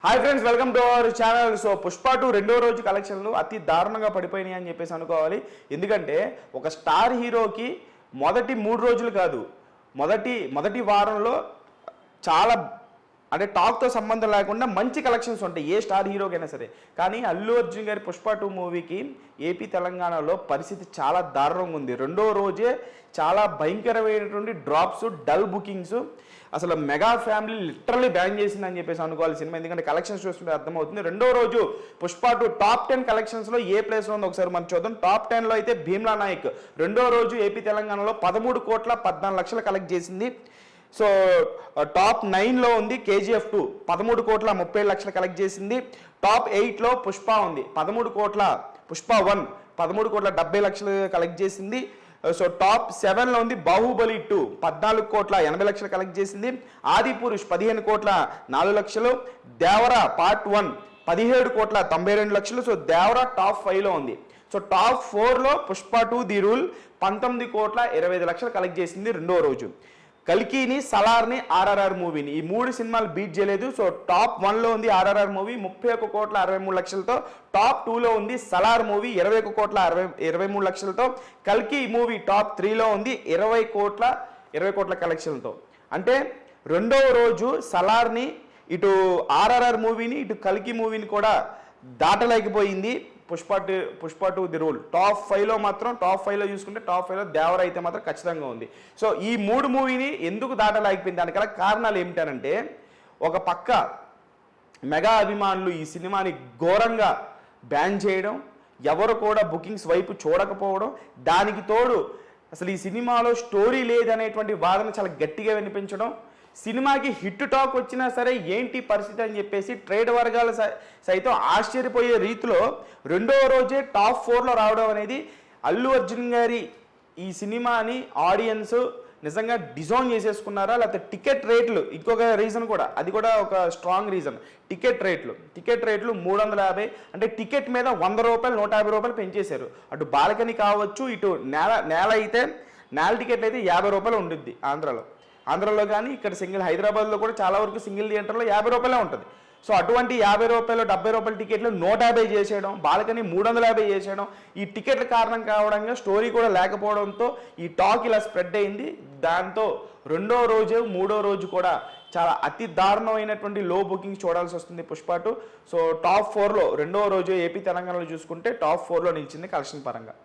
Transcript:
Hi friends, welcome to our channel. So Pushpa 2 రెండో రోజు కలెక్షన్లు అతి దారుణంగా పడిపోయినాయి అని చెప్పేసి అనుకోవాలి. ఎందుకంటే ఒక స్టార్ హీరోకి మొదటి 3 రోజులు కాదు, మొదటి వారంలో చాలా అంటే టాక్తో సంబంధం లేకుండా మంచి కలెక్షన్స్ ఉంటాయి ఏ స్టార్ హీరోకైనా సరే. కానీ అల్లు అర్జున్ గారి పుష్ప 2 మూవీకి ఏపీ తెలంగాణలో పరిస్థితి చాలా దారుణంగా ఉంది. రెండో రోజే చాలా భయంకరమైనటువంటి డ్రాప్స్, డల్ బుకింగ్స్. అసలు మెగా ఫ్యామిలీ లిటరల్లీ బ్యాన్ చేసిందని చెప్పేసి అనుకోవాలి సినిమా. ఎందుకంటే కలెక్షన్స్ చూస్తుంటే అర్థమవుతుంది. రెండో రోజు పుష్ప 2 టాప్ 10 కలెక్షన్స్లో ఏ ప్లేస్లో ఉందో ఒకసారి మనం చూద్దాం. టాప్ 10లో అయితే భీమ్లా నాయక్ రెండో రోజు ఏపీ తెలంగాణలో 13,14,00,000 కలెక్ట్ చేసింది. సో టాప్ 9లో ఉంది KGF 2 13,37,00,000 కలెక్ట్ చేసింది. టాప్ 8లో పుష్ప ఉంది 13 కోట్ల, పుష్ప 1 13,70,00,000 కలెక్ట్ చేసింది. సో టాప్ 7లో ఉంది బాహుబలి 2 14,80,00,000 కలెక్ట్ చేసింది. Adipurush 15,04,00,000. Devara part 1 17,92,00,000. So Devara top 5లో ఉంది. సో టాప్ 4లో పుష్ప 2 ది రూల్ 19,25,00,000 కలెక్ట్ చేసింది రెండో రోజు. కల్కిని, సలార్ని, RRR మూవీని ఈ 3 సినిమాలు బీట్ చేయలేదు. సో టాప్ 1లో ఉంది RRR మూవీ 31,63,00,000తో. టాప్ 2లో ఉంది సలార్ మూవీ 21,23,00,000తో. కల్కి మూవీ టాప్ 3లో ఉంది 20 కోట్ల కలెక్షన్తో. అంటే రెండవ రోజు సలార్ని, ఇటు RRR మూవీని, ఇటు కల్కి మూవీని కూడా దాటలేకపోయింది పుష్ప 2 ది రూల్. టాప్ 5లో మాత్రం, టాప్ 5లో చూసుకుంటే టాప్ 5లో దేవర అయితే మాత్రం ఖచ్చితంగా ఉంది. సో ఈ 3 మూవీని ఎందుకు దాటలేకపోయింది దానికల కారణాలు ఏమిటంటే, ఒక పక్క మెగా అభిమానులు ఈ సినిమాని ఘోరంగా బ్యాన్ చేయడం, ఎవరు కూడా బుకింగ్స్ వైపు చూడకపోవడం, దానికి తోడు అసలు ఈ సినిమాలో స్టోరీ లేదనేటువంటి వాదన చాలా గట్టిగా వినిపించడం, సినిమాకి హిట్ టాక్ వచ్చినా సరే ఏంటి పరిస్థితి అని చెప్పేసి ట్రేడ్ వర్గాలు సైతం ఆశ్చర్యపోయే రీతిలో రెండో రోజే టాప్ 4లో రావడం అనేది అల్లు అర్జున్ గారి ఈ సినిమాని ఆడియన్స్ నిజంగా డిజైన్ చేసేసుకున్నారా, లేకపోతే టికెట్ రేట్లు, ఇంకొక రీజన్ కూడా, అది కూడా ఒక స్ట్రాంగ్ రీజన్. టికెట్ రేట్లు 350, అంటే టికెట్ మీద 100 రూపాయలు 150 రూపాయలు పెంచేశారు. అటు బాల్కనీ కావచ్చు, ఇటు నేల అయితే నేల టికెట్లు అయితే 50 రూపాయలు ఉండుద్ది ఆంధ్రలో కానీ, ఇక్కడ హైదరాబాద్లో కూడా చాలా వరకు సింగిల్ థియేటర్లో 50 రూపాయలే ఉంటుంది. సో అటువంటి 50 రూపాయలు 70 రూపాయల టికెట్లు 150 చేసేయడం, బాల్కనీ 350 చేసేయడం, ఈ టికెట్ల కారణం కావడంగా స్టోరీ కూడా లేకపోవడంతో ఈ టాక్ ఇలా స్ప్రెడ్ అయింది. దాంతో రెండో రోజు, మూడో రోజు కూడా చాలా అతి దారుణమైనటువంటి లో బుకింగ్ చూడాల్సి వస్తుంది పుష్ప 2. సో టాప్ 4లో రెండో రోజు ఏపీ తెలంగాణలో చూసుకుంటే టాప్ 4లో నిలిచింది కలెక్షన్ పరంగా.